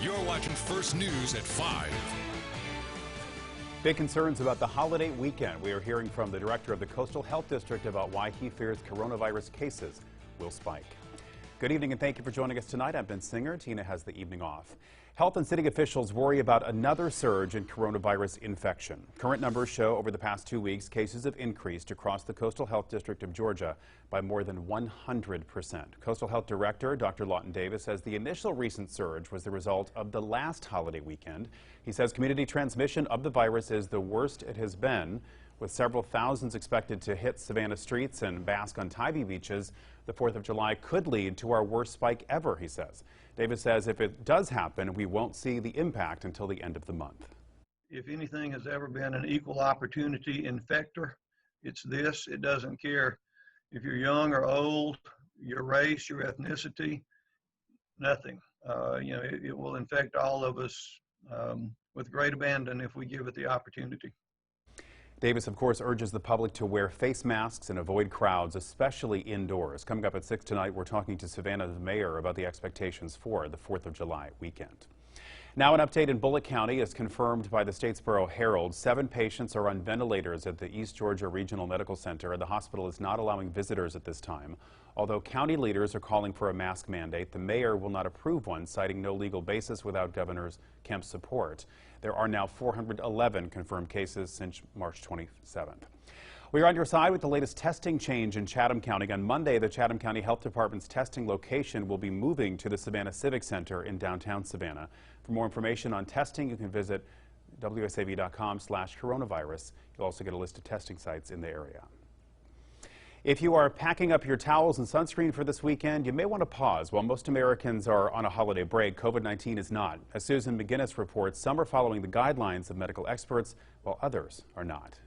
You're watching First News at 5. Big concerns about the holiday weekend. We are hearing from the director of the Coastal Health District about why he fears coronavirus cases will spike. Good evening and thank you for joining us tonight. I'm Ben Singer. Tina has the evening off. Health and city officials worry about another surge in coronavirus infection. Current numbers show over the past 2 weeks, cases have increased across the Coastal Health District of Georgia by more than 100%. Coastal Health Director Dr. Lawton Davis says the initial recent surge was the result of the last holiday weekend. He says community transmission of the virus is the worst it has been. With several thousands expected to hit Savannah streets and bask on Tybee beaches, the 4th of July could lead to our worst spike ever, he says. Davis says if it does happen, we won't see the impact until the end of the month. If anything has ever been an equal opportunity infector, it's this. It doesn't care if you're young or old, your race, your ethnicity, nothing. It will infect all of us with great abandon if we give it the opportunity. Davis, of course, urges the public to wear face masks and avoid crowds, especially indoors. Coming up at 6 tonight, we're talking to Savannah's mayor about the expectations for the 4th of July weekend. Now an update in Bullitt County is confirmed by the Statesboro Herald. 7 patients are on ventilators at the East Georgia Regional Medical Center, and the hospital is not allowing visitors at this time. Although county leaders are calling for a mask mandate, the mayor will not approve one, citing no legal basis without Governor Kemp's support. There are now 411 confirmed cases since March 27th. We are on your side with the latest testing change in Chatham County. On Monday, the Chatham County Health Department's testing location will be moving to the Savannah Civic Center in downtown Savannah. For more information on testing, you can visit wsav.com/coronavirus. You'll also get a list of testing sites in the area. If you are packing up your towels and sunscreen for this weekend, you may want to pause. While most Americans are on a holiday break, COVID-19 is not. As Susan McGinnis reports, some are following the guidelines of medical experts, while others are not.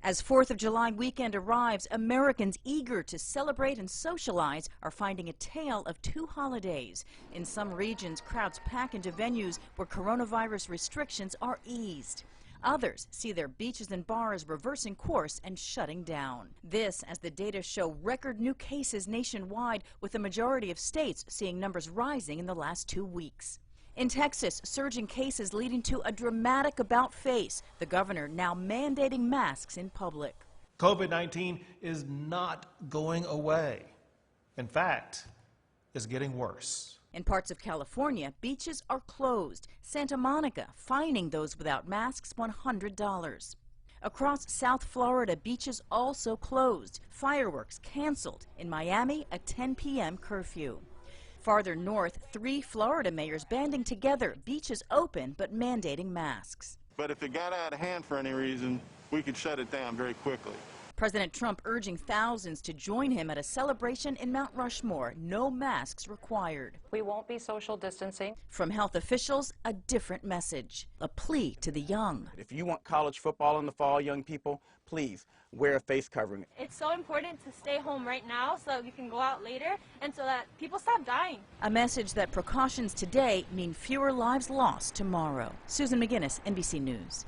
As 4th of July weekend arrives, Americans eager to celebrate and socialize are finding a tale of 2 holidays. In some regions, crowds pack into venues where coronavirus restrictions are eased. Others see their beaches and bars reversing course and shutting down. This as the data show record new cases nationwide, with the majority of states seeing numbers rising in the last 2 weeks. In Texas, surging cases leading to a dramatic about-face. The governor now mandating masks in public. COVID-19 is not going away. In fact, it's getting worse. In parts of California, beaches are closed. Santa Monica fining those without masks $100. Across South Florida, beaches also closed. Fireworks canceled. In Miami, a 10 p.m. curfew. Farther north, 3 Florida mayors banding together, beaches open but mandating masks. But if it got out of hand for any reason, we could shut it down very quickly. President Trump urging thousands to join him at a celebration in Mount Rushmore. No masks required. We won't be social distancing. From health officials, a different message. A plea to the young. If you want college football in the fall, young people, please wear a face covering. It's so important to stay home right now so you can go out later and so that people stop dying. A message that precautions today mean fewer lives lost tomorrow. Susan McGinnis, NBC News.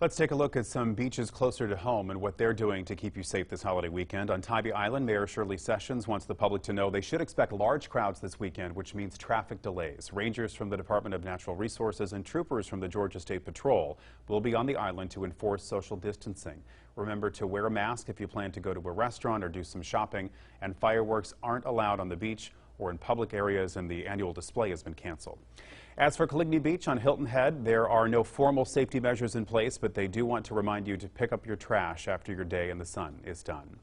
Let's take a look at some beaches closer to home and what they're doing to keep you safe this holiday weekend. On Tybee Island, Mayor Shirley Sessions wants the public to know they should expect large crowds this weekend, which means traffic delays. Rangers from the Department of Natural Resources and troopers from the Georgia State Patrol will be on the island to enforce social distancing. Remember to wear a mask if you plan to go to a restaurant or do some shopping, and fireworks aren't allowed on the beach or in public areas, and the annual display has been canceled. As for Coligny Beach on Hilton Head, there are no formal safety measures in place, but they do want to remind you to pick up your trash after your day in the sun is done.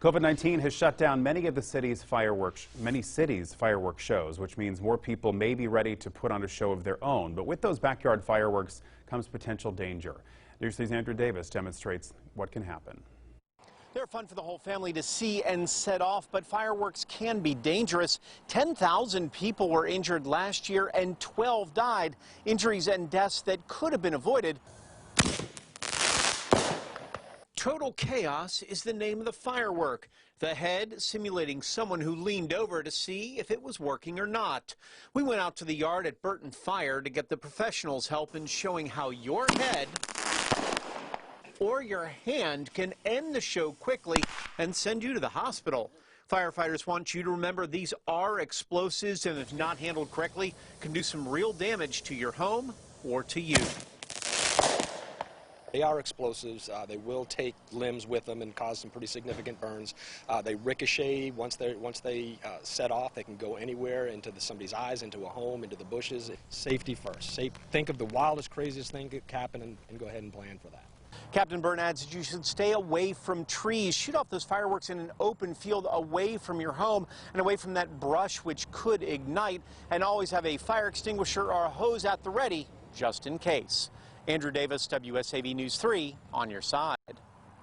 COVID-19 has shut down many cities' fireworks shows, which means more people may be ready to put on a show of their own. But with those backyard fireworks comes potential danger. News 3's Andrew Davis demonstrates what can happen. They're fun for the whole family to see and set off, but fireworks can be dangerous. 10,000 people were injured last year and 12 died. Injuries and deaths that could have been avoided. Total chaos is the name of the firework. The head simulating someone who leaned over to see if it was working or not. We went out to the yard at Burton Fire to get the professionals' help in showing how your head or your hand can end the show quickly and send you to the hospital. Firefighters want you to remember these are explosives, and if not handled correctly, can do some real damage to your home or to you. They are explosives. They will take limbs with them and cause some pretty significant burns. They ricochet once they set off. They can go anywhere, into somebody's eyes, into a home, into the bushes. Safety first. Think of the wildest, craziest thing that could happen and go ahead and plan for that. Captain Burton adds that you should stay away from trees. Shoot off those fireworks in an open field away from your home and away from that brush which could ignite. And always have a fire extinguisher or a hose at the ready just in case. Andrew Davis, WSAV News 3, on your side.